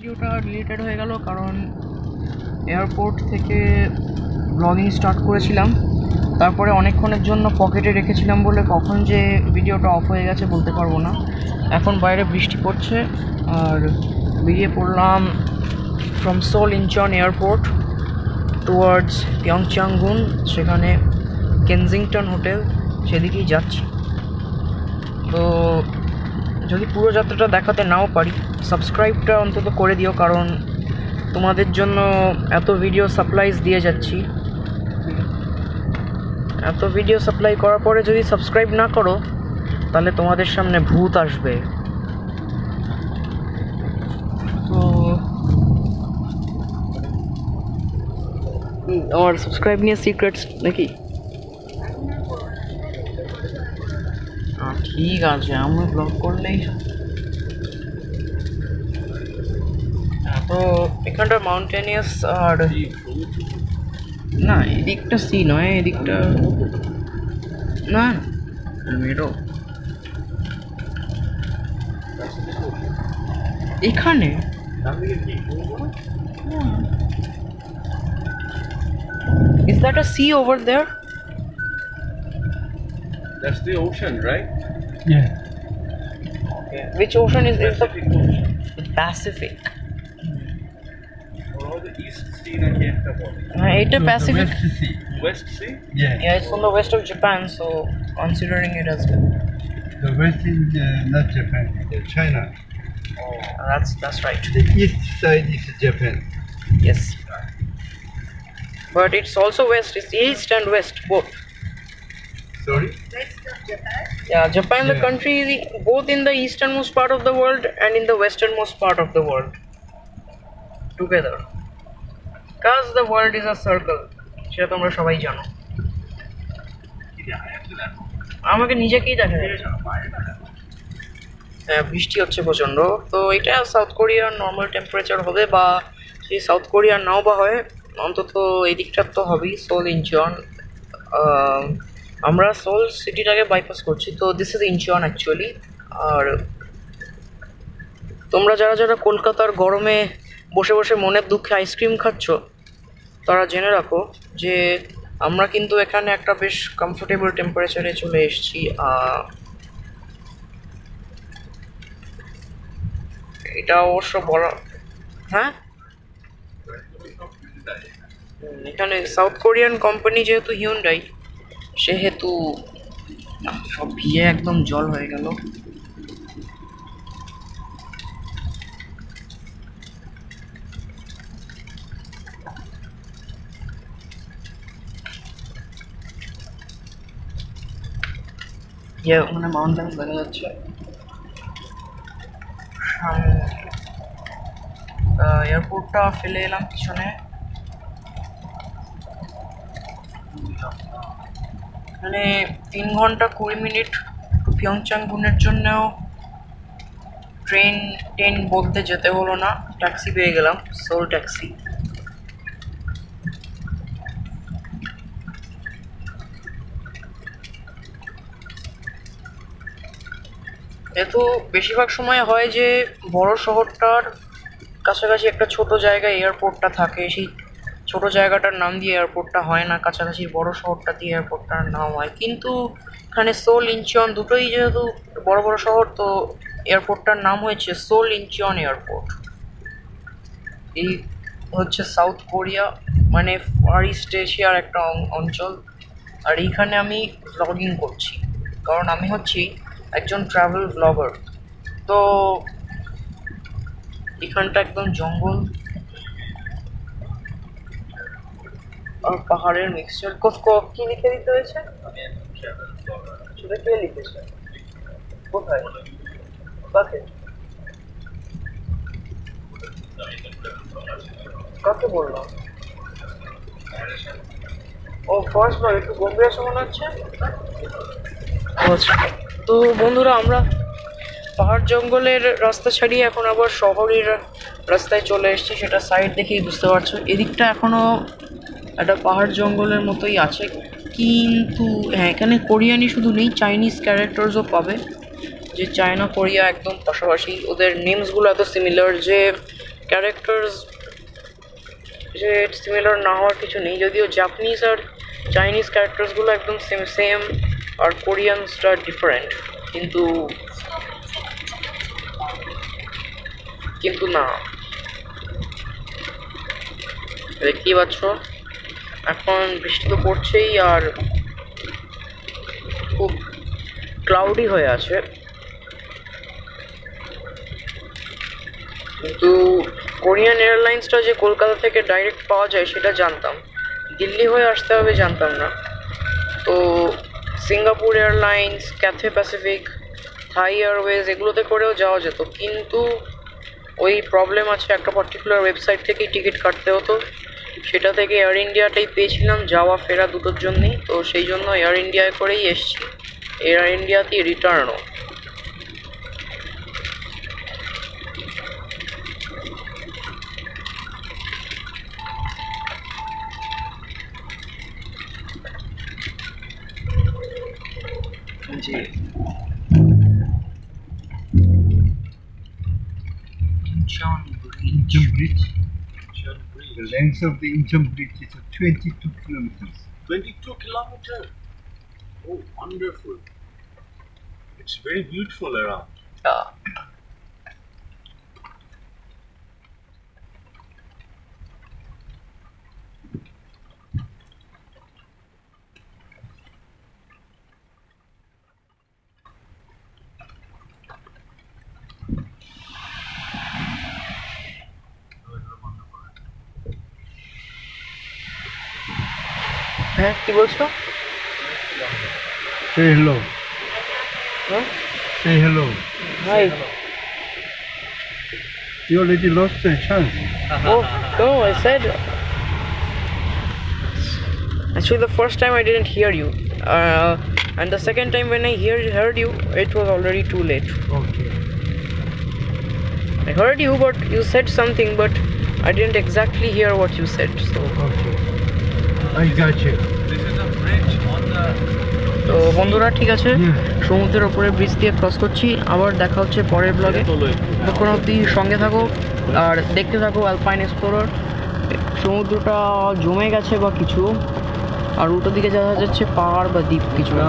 ভিডিওটা ডিলিটেড হয়ে গেল কারণ এয়ারপোর্ট থেকে ব্লগিং স্টার্ট করেছিলাম, তারপরে অনেকক্ষণের জন্য পকেটে রেখেছিলাম বলে কখন যে ভিডিওটা অফ হয়ে গেছে বলতে পারবো না। এখন বাইরে বৃষ্টি পড়ছে আর বেরিয়ে পড়লাম from Seoul Incheon airport towards পিয়ংচাঙ্গুন, সেখানে কেনজিংটন হোটেল, সেদিকেই যাচ্ছি। তো যদি পুরো যাত্রাটা দেখাতে নাও পারি, সাবস্ক্রাইবটা অন্তত করে দিও, কারণ তোমাদের জন্য এত ভিডিও সাপ্লাইজ দিয়ে যাচ্ছি। এত ভিডিও সাপ্লাই করার পরে যদি সাবস্ক্রাইব না করো তাহলে তোমাদের সামনে ভূত আসবে। তো আমার সাবস্ক্রাইব নিয়ে সিক্রেটস নাকি? ঠিক আছে, আমি ব্লগ করলেই। তো এখানটা মাউন্টেনিয়াস, আর না এদিকটা সি নয়, এদিকটা না মেরো। এখানে is that a sea over there? That's the ocean, right? Yeah. Okay. Which ocean is the Pacific? Or the East Sea na একটা বলে। এটা So Pacific. The West Sea. West Sea? Yeah. Yeah, it's from the west of Japan, so considering it as well. The west is not Japan, China. That's right. The east side is Japan. Yes. But it's also west. It's east and west both. Sorry? Yeah, Japan, the Yeah. country, is both in the easternmost part of the world and in the westernmost part of the world together. Because the world is a circle. সেটা তোমরা সবাই জানো। আমাকে নিজেকেই দেখা যাচ্ছে। হ্যাঁ, বৃষ্টি হচ্ছে প্রচণ্ড। তো এটা সাউথ কোরিয়ার নর্মাল টেম্পারেচার হবে, বা সেই সাউথ কোরিয়ার নাও বা হয়, অন্তত এই দিকটার তো হবেই। সোল ইনচন, আমরা সোল সিটিটাকে বাইপাস করছি, তো দিস ইজ ইনচন অ্যাকচুয়ালি। আর তোমরা যারা যারা কলকাতার গরমে বসে বসে মনের দুঃখে আইসক্রিম খাচ্ছ, তারা জেনে রাখো যে আমরা কিন্তু এখানে একটা বেশ কমফোর্টেবল টেম্পারেচারে চলে এসেছি। এটা অবশ্য বলা, হ্যাঁ, এখানে সাউথ কোরিয়ান কোম্পানি যেহেতু হিউন্ডাই, সেহেতু সব ভিজে একদম জল হয়ে গেল। ওখানে মাউন্টেন দেখা যাচ্ছে সামনে। এয়ারপোর্টটা ফেলে এলাম পিছনে। মানে 3 ঘন্টা 20 মিনিট পিয়ংচাঙ্গুনের জন্যও ট্রেন বলতে যেতে হলো না, ট্যাক্সি পেয়ে গেলাম, সোল ট্যাক্সি। এতো বেশিরভাগ সময় হয় যে বড় শহরটার কাছাকাছি একটা ছোট জায়গায় এয়ারপোর্টটা থাকে, সেই ছোট জায়গাটার নাম দিয়ে এয়ারপোর্টটা হয় না, কাছাকাছি বড় শহরটা দিয়ে এয়ারপোর্টটার নাম হয়। কিন্তু এখানে সোল ইনচন দুটোই যেহেতু বড় বড় শহর, তো এয়ারপোর্টটার নাম হয়েছে সোল ইনচন এয়ারপোর্ট। এই হচ্ছে সাউথ কোরিয়া, মানে ফার ইস্ট এশিয়ার একটা অঞ্চল। আর এইখানে আমি ব্লগিং করছি কারণ আমি হচ্ছি একজন ট্রাভেল ব্লগার। তো এখানটা একদম জঙ্গল আর পাহাড়ের মিক্সচার। কি লিখে দিতে হয়েছে? সেটা কে লিখেছে? কোথায়? কাকে কাকে বললাম? ও ফার্স্ট বার একটু গম্ভীর আসে মনে হচ্ছে। তো বন্ধুরা, আমরা পাহাড় জঙ্গলের রাস্তা ছাড়িয়ে এখন আবার শহরের রাস্তায় চলে এসেছি, সেটা সাইড দেখেই বুঝতে পারছো। এদিকটা এখনও একটা পাহাড় জঙ্গলের মতোই আছে, কিন্তু হ্যাঁ, এখানে কোরিয়ানি শুধু নেই, চাইনিজ ক্যারেক্টার্সও পাবে, যে চায়না কোরিয়া একদম পাশাপাশি। ওদের নেমসগুলো এত সিমিলার যে ক্যারেক্টার্স যে সিমিলার না হওয়ার কিছু নেই, যদিও জাপানিজ আর চাইনিজ ক্যারেক্টার্সগুলো একদম সেম আর কোরিয়ানসটা ডিফারেন্ট, কিন্তু না, দেখতেই পাচ্ছ এখন বৃষ্টি তো পড়ছেই আর খুব ক্লাউডি হয়ে আছে, কিন্তু কোরিয়ান এয়ারলাইন্সটা যে কলকাতা থেকে ডাইরেক্ট পাওয়া যায় সেটা জানতাম, দিল্লি হয়ে আসতে হবে জানতাম না। তো সিঙ্গাপুর এয়ারলাইন্স, ক্যাথে প্যাসিফিক, থাই এয়ারওয়েজ এগুলোতে করেও যাওয়া যেত, কিন্তু ওই প্রবলেম আছে, একটা পার্টিকুলার ওয়েবসাইট থেকেই টিকিট কাটতে হতো, সেটা থেকে এয়ার ইন্ডিয়াটাই পেয়েছিলাম যাওয়া ফেরা দুটোর জন্যই, তো সেই জন্য এয়ার ইন্ডিয়ায় করেই এসছি, এয়ার ইন্ডিয়াতেই রিটার্নও। জি Incheon Bridge. The length of the Incheon Bridge is 22 kilometers. 22 kilometers. Oh, wonderful. It's very beautiful around. হ্যাঁ কি বলছো? Say hello. হ্যাঁ Say hello. Hi. You already lost the chance. Oh no, I said actually the first time I didn't hear you, and the second time when I heard you it was already too late. Okay. I heard you but you said something but I didn't exactly hear what you said, so Okay. I got you. This is a bridge on the. তো বন্ধুরা ঠিক আছে, সমুদ্রের ওপরে bridge দিয়ে cross করছি, আবার দেখা হচ্ছে পরের ব্লগে, তখন অবধি সঙ্গে থাকো আর দেখতে থাকো অ্যালপাইন এক্সপ্লোরার। সমুদ্রটা জমে গেছে বা কিছু, আর উল্টো দিকে দেখা যাচ্ছে পাহাড় বা দ্বীপ কিছু।